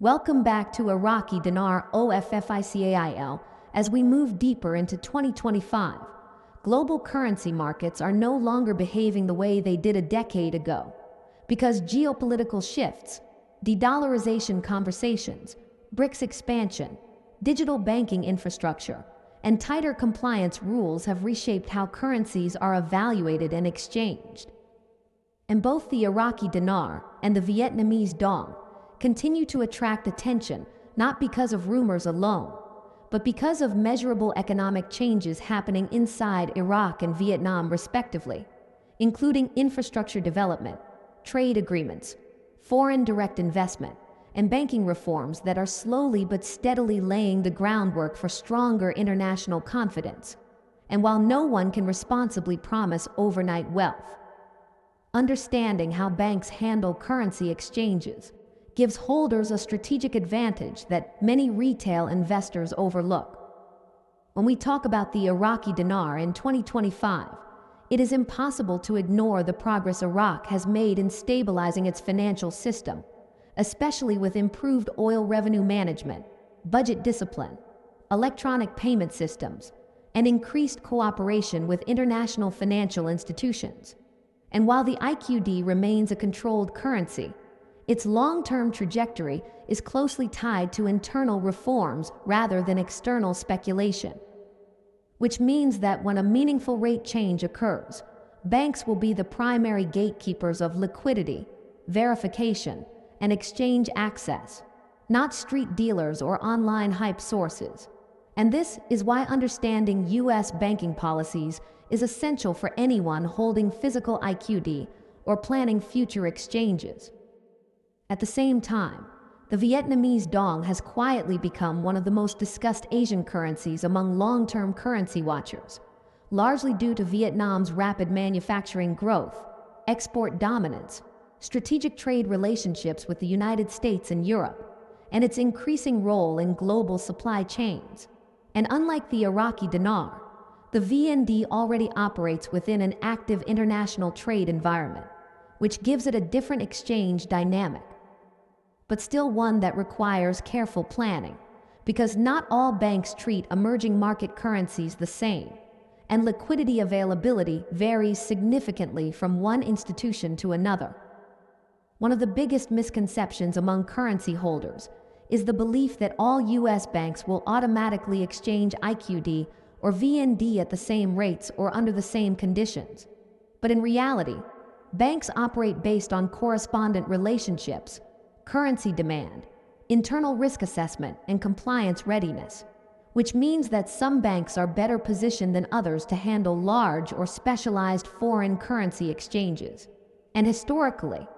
Welcome back to Iraqi Dinar OFFICAIL. As we move deeper into 2025, global currency markets are no longer behaving the way they did a decade ago because geopolitical shifts, de-dollarization conversations, BRICS expansion, digital banking infrastructure, and tighter compliance rules have reshaped how currencies are evaluated and exchanged. And both the Iraqi dinar and the Vietnamese dong continue to attract attention not because of rumors alone, but because of measurable economic changes happening inside Iraq and Vietnam respectively, including infrastructure development, trade agreements, foreign direct investment, and banking reforms that are slowly but steadily laying the groundwork for stronger international confidence. And while no one can responsibly promise overnight wealth, understanding how banks handle currency exchanges gives holders a strategic advantage that many retail investors overlook. When we talk about the Iraqi dinar in 2025, it is impossible to ignore the progress Iraq has made in stabilizing its financial system, especially with improved oil revenue management, budget discipline, electronic payment systems, and increased cooperation with international financial institutions. And while the IQD remains a controlled currency, its long-term trajectory is closely tied to internal reforms rather than external speculation, which means that when a meaningful rate change occurs, banks will be the primary gatekeepers of liquidity, verification, and exchange access, not street dealers or online hype sources. And this is why understanding U.S. banking policies is essential for anyone holding physical IQD or planning future exchanges. At the same time, the Vietnamese dong has quietly become one of the most discussed Asian currencies among long-term currency watchers, largely due to Vietnam's rapid manufacturing growth, export dominance, strategic trade relationships with the United States and Europe, and its increasing role in global supply chains. And unlike the Iraqi dinar, the VND already operates within an active international trade environment, which gives it a different exchange dynamic, but still one that requires careful planning, because not all banks treat emerging market currencies the same, and liquidity availability varies significantly from one institution to another. One of the biggest misconceptions among currency holders is the belief that all U.S. banks will automatically exchange IQD or VND at the same rates or under the same conditions. But in reality, banks operate based on correspondent relationships, currency demand, internal risk assessment, and compliance readiness, which means that some banks are better positioned than others to handle large or specialized foreign currency exchanges. And historically,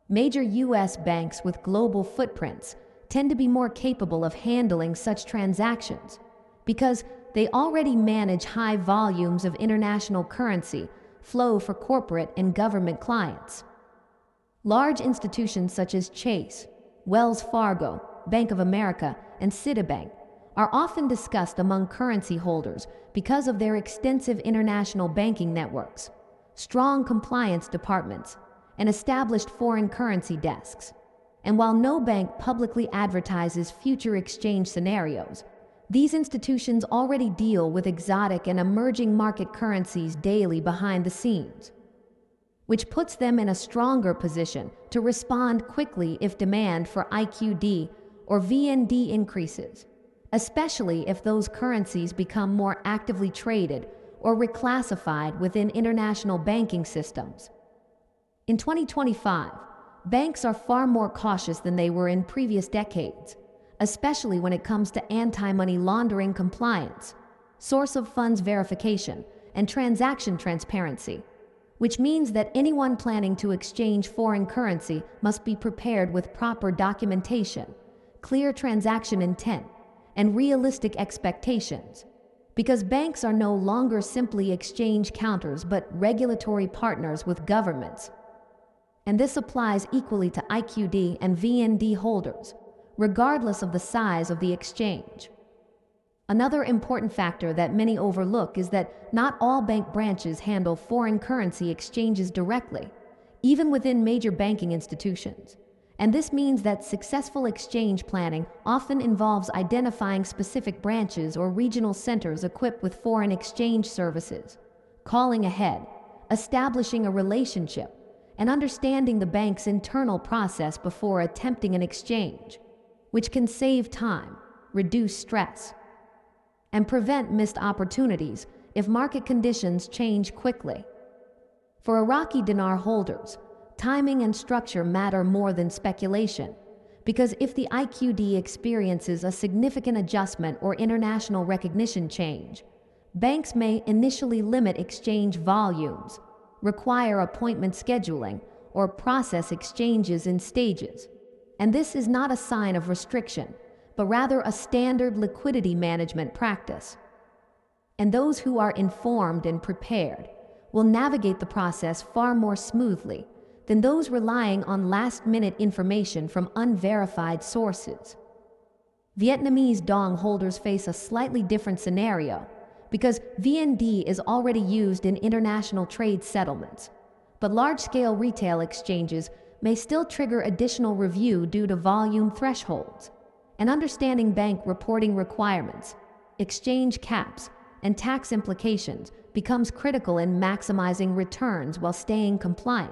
major U.S. banks with global footprints tend to be more capable of handling such transactions because they already manage high volumes of international currency flow for corporate and government clients. Large institutions such as Chase, Wells Fargo, Bank of America, and Citibank are often discussed among currency holders because of their extensive international banking networks, strong compliance departments, and established foreign currency desks. And while no bank publicly advertises future exchange scenarios, these institutions already deal with exotic and emerging market currencies daily behind the scenes, which puts them in a stronger position to respond quickly if demand for IQD or VND increases, especially if those currencies become more actively traded or reclassified within international banking systems. In 2025, banks are far more cautious than they were in previous decades, especially when it comes to anti-money laundering compliance, source of funds verification, and transaction transparency, which means that anyone planning to exchange foreign currency must be prepared with proper documentation, clear transaction intent, and realistic expectations, because banks are no longer simply exchange counters but regulatory partners with governments. And this applies equally to IQD and VND holders, regardless of the size of the exchange. Another important factor that many overlook is that not all bank branches handle foreign currency exchanges directly, even within major banking institutions. And this means that successful exchange planning often involves identifying specific branches or regional centers equipped with foreign exchange services, calling ahead, establishing a relationship, and understanding the bank's internal process before attempting an exchange, which can save time, reduce stress, and prevent missed opportunities if market conditions change quickly. For Iraqi dinar holders, timing and structure matter more than speculation, because if the IQD experiences a significant adjustment or international recognition change, banks may initially limit exchange volumes, require appointment scheduling, or process exchanges in stages. And this is not a sign of restriction, but rather a standard liquidity management practice. And those who are informed and prepared will navigate the process far more smoothly than those relying on last-minute information from unverified sources. Vietnamese Dong holders face a slightly different scenario because VND is already used in international trade settlements, but large-scale retail exchanges may still trigger additional review due to volume thresholds. And understanding bank reporting requirements, exchange caps, and tax implications becomes critical in maximizing returns while staying compliant,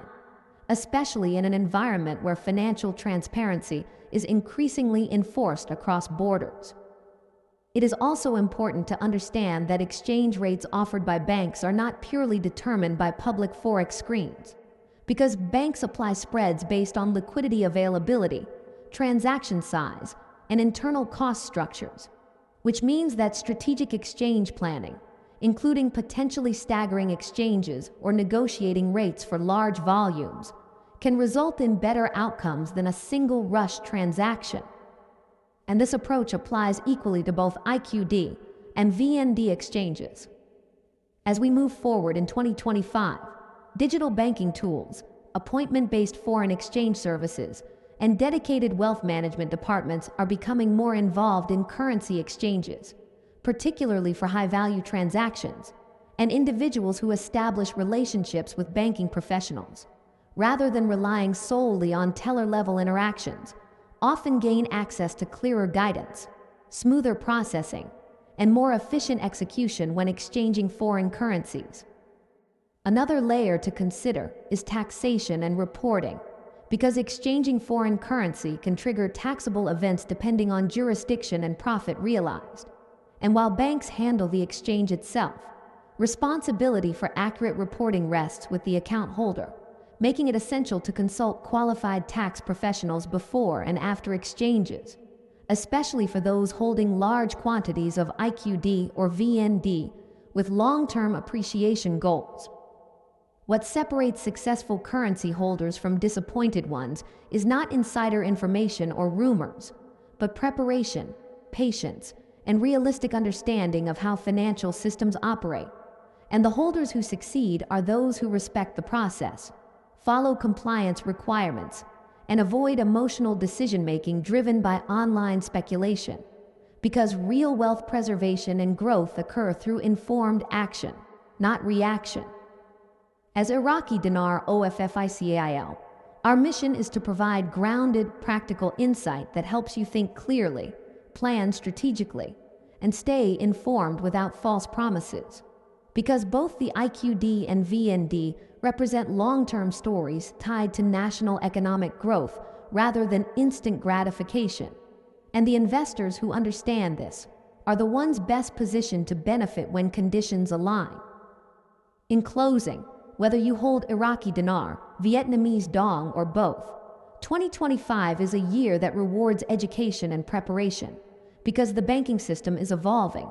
especially in an environment where financial transparency is increasingly enforced across borders. It is also important to understand that exchange rates offered by banks are not purely determined by public forex screens, because banks apply spreads based on liquidity availability, transaction size, and internal cost structures, which means that strategic exchange planning, including potentially staggering exchanges or negotiating rates for large volumes, can result in better outcomes than a single rush transaction. And this approach applies equally to both IQD and VND exchanges. As we move forward in 2025, digital banking tools, appointment-based foreign exchange services, and dedicated wealth management departments are becoming more involved in currency exchanges, particularly for high-value transactions, and individuals who establish relationships with banking professionals, rather than relying solely on teller-level interactions, often gain access to clearer guidance, smoother processing, and more efficient execution when exchanging foreign currencies. Another layer to consider is taxation and reporting, because exchanging foreign currency can trigger taxable events depending on jurisdiction and profit realized. And while banks handle the exchange itself, responsibility for accurate reporting rests with the account holder, making it essential to consult qualified tax professionals before and after exchanges, especially for those holding large quantities of IQD or VND with long-term appreciation goals. What separates successful currency holders from disappointed ones is not insider information or rumors, but preparation, patience, and realistic understanding of how financial systems operate. And the holders who succeed are those who respect the process, follow compliance requirements, and avoid emotional decision-making driven by online speculation, because real wealth preservation and growth occur through informed action, not reaction. As Iraqi Dinar OFFICAIL, our mission is to provide grounded, practical insight that helps you think clearly, plan strategically, and stay informed without false promises. Because both the IQD and VND represent long-term stories tied to national economic growth rather than instant gratification. And the investors who understand this are the ones best positioned to benefit when conditions align. In closing, whether you hold Iraqi dinar, Vietnamese dong, or both, 2025 is a year that rewards education and preparation, because the banking system is evolving,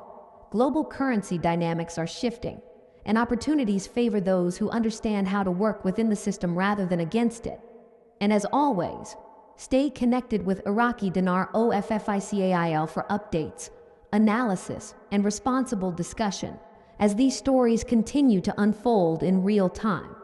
global currency dynamics are shifting, and opportunities favor those who understand how to work within the system rather than against it. And as always, stay connected with Iraqi Dinar OFFICAIL for updates, analysis, and responsible discussion as these stories continue to unfold in real time.